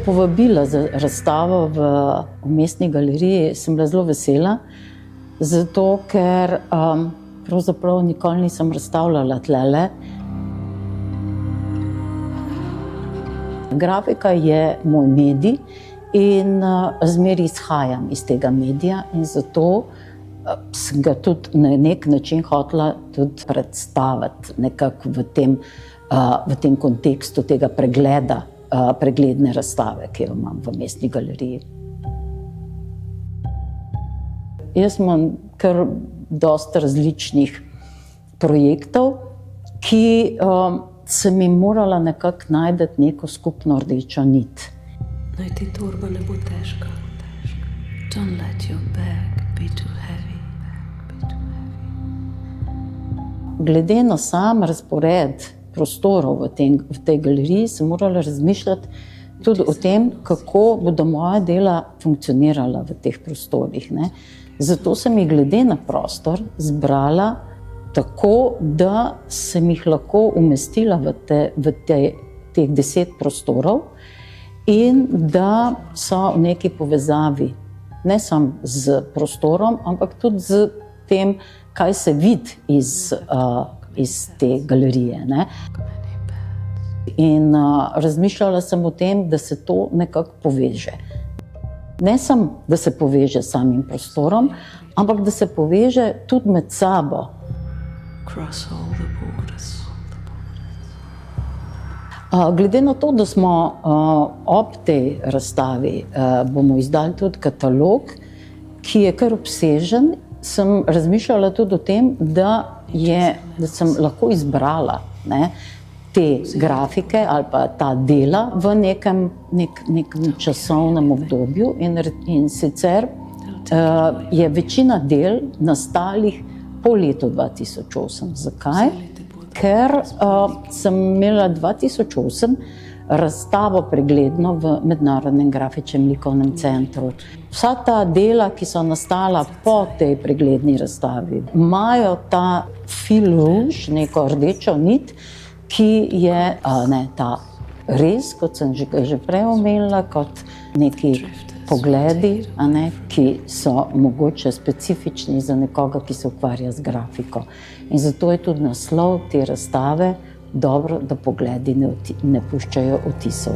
povabila za razstavo v Mestni galeriji sem bila zelo vesela, zato ker pravzaprav nikoli nisem razstavljala tlele. Grafika je moj medij in zmeraj izhajam iz tega medija in zato sem ga tudi na nek način hotela tudi predstaviti nekako v tem kontekstu tega pregledne razstave, ki jo imam v Mestni galeriji. Jaz imam kar dosti različnih projektov, ki sem jim morala nekako najti neko skupno rdečo nit. Naj ti torba ne bo težka. Don't let your bag be too heavy. Glede na sam razpored prostorov v tej galeriji sem morala razmišljati tudi o tem, kako bodo moja dela funkcionirala v teh prostorih, ne. Zato sem jih glede na prostor zbrala tako, da sem jih lahko umestila v teh 10 prostorov in da so v neki povezavi, ne samo z prostorom, ampak tudi z tem, kaj se vidi iz te galerije, ne. In razmišljala sem o tem, da se to nekako poveže. Ne samo, da se poveže s samim prostorom, ampak da se poveže tudi med sabo. Cross all the borders. Glede na to, da smo ob tej razstavi bomo izdali tudi katalog, ki je kar obsežen, sem razmišljala tudi o tem, da sem lahko izbrala, ne, te grafike ali pa ta dela v nekem časovnem obdobju in sicer je večina del nastalih po letu 2008. Zakaj? Ker sem imela 2008 razstavo pregledno v Mednarodnem grafičnem likovnem centru. Vsa ta dela, ki so nastala po tej pregledni razstavi, imajo ta fil rouge, neko rdečo nit, ki je ta res, kot sem že prej omenila, kot neki pogledi, ki so mogoče specifični za nekoga, ki se ukvarja z grafiko. In zato je tudi naslov te razstave dobro, da pogledi ne puščajo vtisov.